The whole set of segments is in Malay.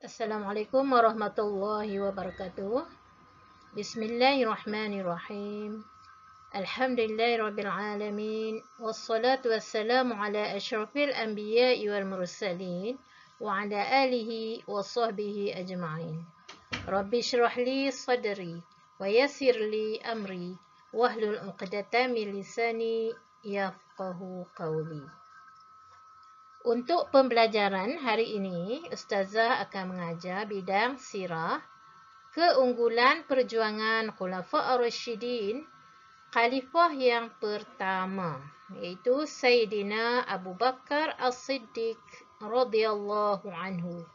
Assalamualaikum warahmatullahi wabarakatuh. Bismillahirrahmanirrahim. Alhamdulillahirabbil alamin wassalatu wassalamu ala asyrafil anbiya'i wal mursalin wa ala alihi wa sahbihi ajma'in. Rabbi shrah li sadri wa yassir li amri wahlul 'uqdatam min lisani yafqahu qawli. Untuk pembelajaran hari ini, Ustazah akan mengajar bidang sirah, keunggulan perjuangan Khulafa' ar-Rasyidin, Khalifah yang pertama, iaitu Sayyidina Abu Bakar As-Siddiq radhiyallahu anhu.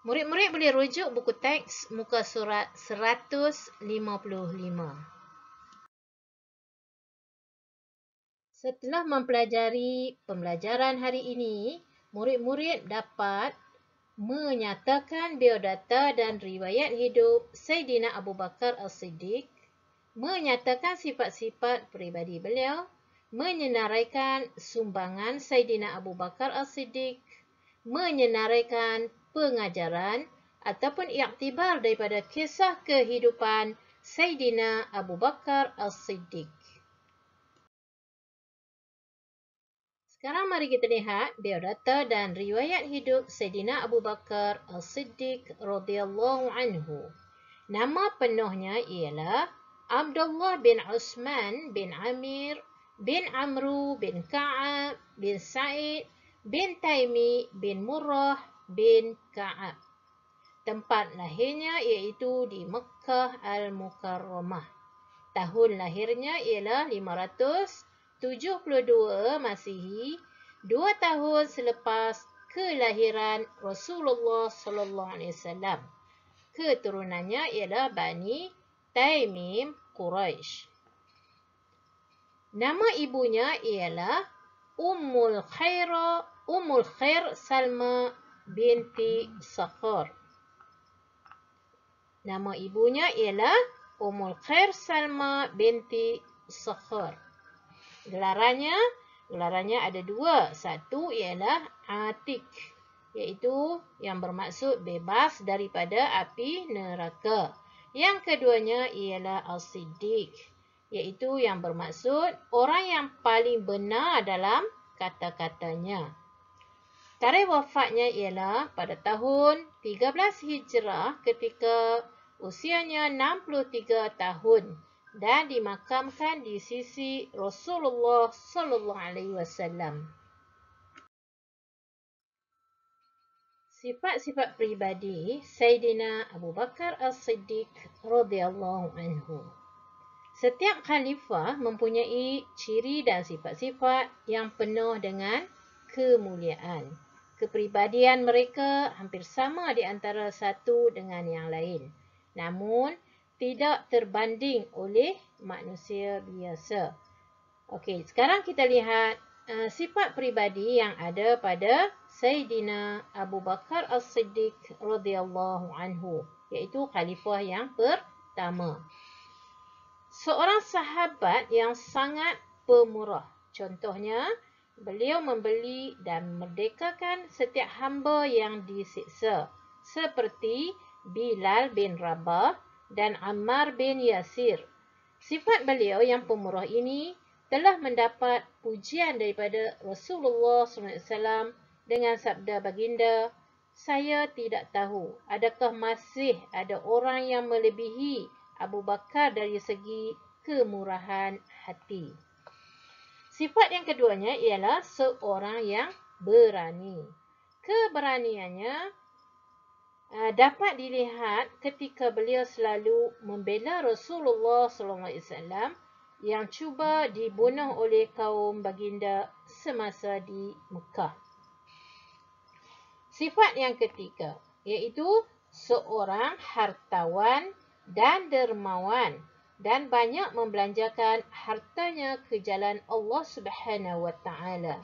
Murid-murid boleh rujuk buku teks muka surat 155. Setelah mempelajari pembelajaran hari ini, murid-murid dapat menyatakan biodata dan riwayat hidup Sayyidina Abu Bakar As-Siddiq, menyatakan sifat-sifat peribadi beliau, menyenaraikan sumbangan Sayyidina Abu Bakar As-Siddiq, menyenaraikan pengajaran ataupun iktibar daripada kisah kehidupan Sayyidina Abu Bakar As-Siddiq. Sekarang mari kita lihat biodata dan riwayat hidup Sayyidina Abu Bakar As-Siddiq radhiyallahu anhu. Nama penuhnya ialah Abdullah bin Utsman bin Amir bin Amru bin Ka'ab bin Sa'id bin Taimi bin Murrah bin Ka'ab. Tempat lahirnya iaitu di Mekah Al-Mukarramah. Tahun lahirnya ialah 572 Masihi, 2 tahun selepas kelahiran Rasulullah sallallahu alaihi wasallam. Keturunannya ialah Bani Taimim Quraisy. Nama ibunya ialah Ummul Khair Salma binti Sakhar. Nama ibunya ialah Ummul Khair Salma binti Sakhar. Gelarannya ada dua. Satu ialah Atik, iaitu yang bermaksud bebas daripada api neraka. Yang keduanya ialah As-Siddiq, iaitu yang bermaksud orang yang paling benar dalam kata-katanya. Tarikh wafatnya ialah pada tahun 13 Hijrah ketika usianya 63 tahun. Dan dimakamkan di sisi Rasulullah sallallahu alaihi wasallam. Sifat-sifat pribadi Sayyidina Abu Bakar As-Siddiq radhiyallahu anhu. Setiap khalifah mempunyai ciri dan sifat-sifat yang penuh dengan kemuliaan. Kepribadian mereka hampir sama di antara satu dengan yang lain. Namun tidak terbanding oleh manusia biasa. Okey, sekarang kita lihat sifat peribadi yang ada pada Sayyidina Abu Bakar As-Siddiq radhiyallahu anhu, iaitu khalifah yang pertama. Seorang sahabat yang sangat pemurah. Contohnya, beliau membeli dan merdekakan setiap hamba yang disiksa, seperti Bilal bin Rabah dan Ammar bin Yasir. Sifat beliau yang pemurah ini telah mendapat pujian daripada Rasulullah SAW dengan sabda baginda, "Saya tidak tahu adakah masih ada orang yang melebihi Abu Bakar dari segi kemurahan hati." Sifat yang keduanya ialah seorang yang berani. Keberaniannya dapat dilihat ketika beliau selalu membela Rasulullah SAW yang cuba dibunuh oleh kaum baginda semasa di Mekah. Sifat yang ketiga iaitu seorang hartawan dan dermawan dan banyak membelanjakan hartanya ke jalan Allah Subhanahu wa taala.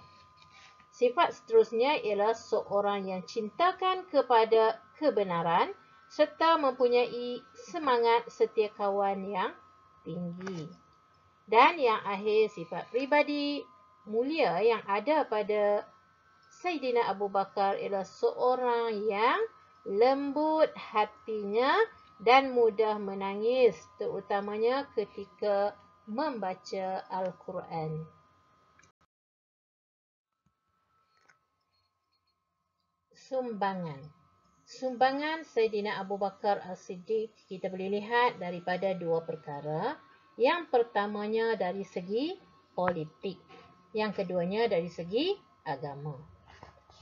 Sifat seterusnya ialah seorang yang cintakan kepada kebenaran serta mempunyai semangat setia kawan yang tinggi. Dan yang akhir, sifat pribadi mulia yang ada pada Sayyidina Abu Bakar ialah seorang yang lembut hatinya dan mudah menangis, terutamanya ketika membaca Al-Quran. Sumbangan. Sumbangan Saidina Abu Bakar As-Siddiq kita boleh lihat daripada dua perkara. Yang pertamanya dari segi politik. Yang keduanya dari segi agama.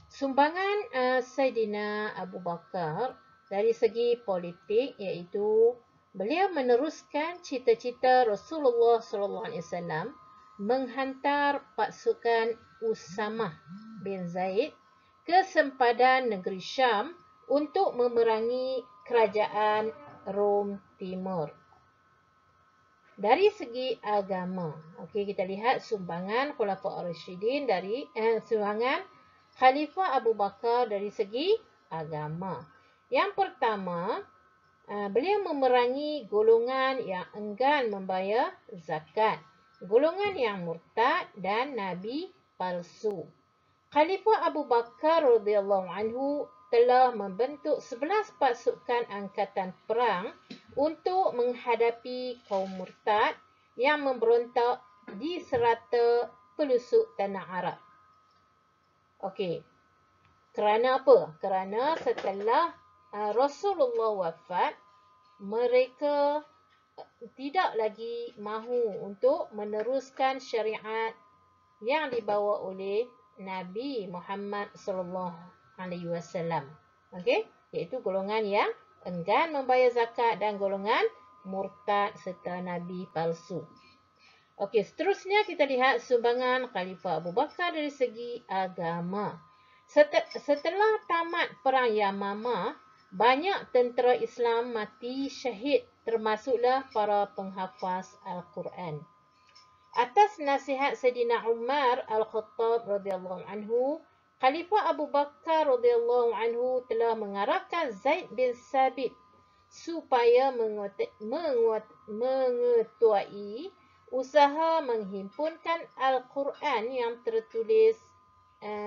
Sumbangan Saidina Abu Bakar dari segi politik iaitu beliau meneruskan cita-cita Rasulullah SAW menghantar pasukan Usamah bin Zaid ke sempadan negeri Syam untuk memerangi kerajaan Rom Timur. Dari segi agama, okey, kita lihat sumbangan Khulafa' Ar-Rasyidin dari sumbangan Khalifah Abu Bakar dari segi agama. Yang pertama, beliau memerangi golongan yang enggan membayar zakat, golongan yang murtad dan nabi palsu. Khalifah Abu Bakar radhiyallahu anhu telah membentuk 11 pasukan angkatan perang untuk menghadapi kaum murtad yang memberontak di serata pelosok tanah Arab. Okey. Kerana apa? Kerana setelah Rasulullah wafat, mereka tidak lagi mahu untuk meneruskan syariat yang dibawa oleh Nabi Muhammad sallallahu alaihi wasallam. Okey, iaitu golongan yang enggan membayar zakat dan golongan murtad serta nabi palsu. Okey, seterusnya kita lihat sumbangan Khalifah Abu Bakar dari segi agama. Setelah tamat perang Yamamah, banyak tentera Islam mati syahid, termasuklah para penghafaz Al-Quran. Atas nasihat Sayyidina Umar Al-Khattab radhiyallahu anhu, Khalifah Abu Bakar radhiyallahu anhu telah mengarahkan Zaid bin Sabit supaya mengetuai usaha menghimpunkan Al-Quran yang tertulis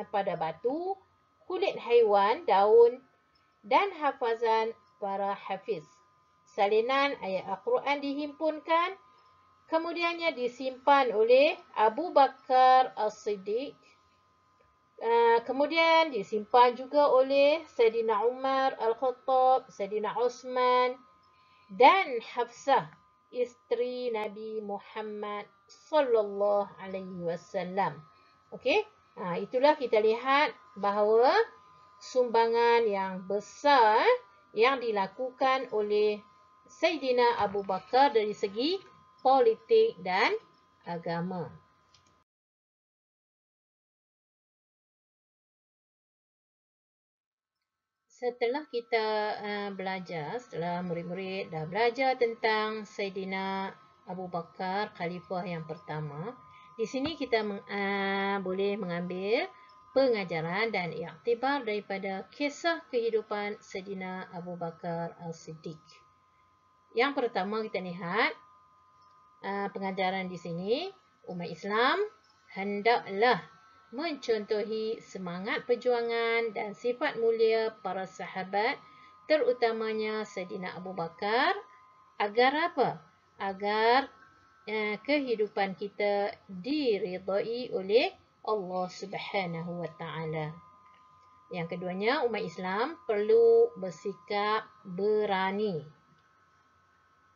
pada batu, kulit haiwan, daun dan hafazan para hafiz. Salinan ayat Al-Quran dihimpunkan, kemudiannya disimpan oleh Abu Bakar As-Siddiq. Kemudian disimpan juga oleh Sayyidina Umar Al-Khattab, Sayyidina Osman dan Hafsah, isteri Nabi Muhammad sallallahu alaihi wasallam. Okey? Itulah kita lihat bahawa sumbangan yang besar yang dilakukan oleh Sayyidina Abu Bakar dari segi politik dan agama. Setelah kita setelah murid-murid dah belajar tentang Sayyidina Abu Bakar, Khalifah yang pertama, di sini kita boleh mengambil pengajaran dan iktibar daripada kisah kehidupan Sayyidina Abu Bakar As-Siddiq. Yang pertama kita lihat pengajaran di sini, umat Islam hendaklah mencontohi semangat perjuangan dan sifat mulia para sahabat, terutamanya Sayyidina Abu Bakar, agar apa? Agar kehidupan kita diridai oleh Allah Subhanahu wa taala. Yang keduanya, umat Islam perlu bersikap berani.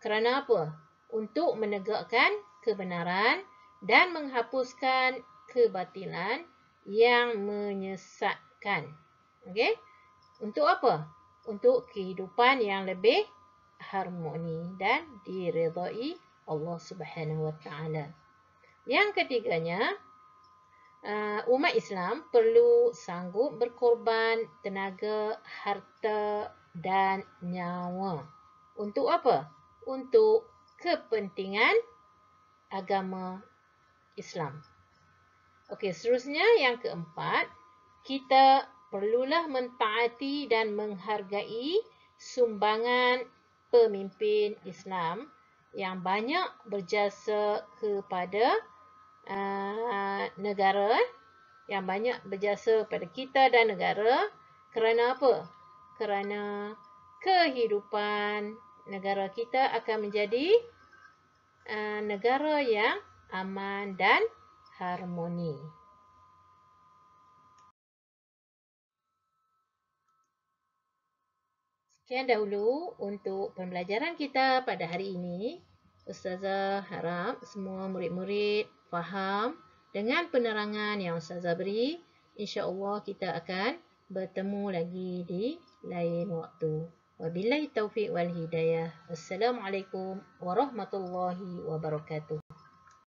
Kerana apa? Untuk menegakkan kebenaran dan menghapuskan kebatilan yang menyesatkan. Okey? Untuk apa? Untuk kehidupan yang lebih harmoni dan diridai Allah Subhanahu wa taala. Yang ketiganya, umat Islam perlu sanggup berkorban tenaga, harta dan nyawa. Untuk apa? Untuk kepentingan agama Islam. Okey, seterusnya yang keempat, kita perlulah mentaati dan menghargai sumbangan pemimpin Islam yang banyak berjasa kepada negara, yang banyak berjasa kepada kita dan negara. Kerana apa? kerana kehidupan negara kita akan menjadi negara yang aman dan harmoni. Sekian dahulu untuk pembelajaran kita pada hari ini. Ustazah harap semua murid-murid faham dengan penerangan yang Ustazah beri. InsyaAllah kita akan bertemu lagi di lain waktu. Wabillahi taufiq wal hidayah. Assalamualaikum warahmatullahi wabarakatuh.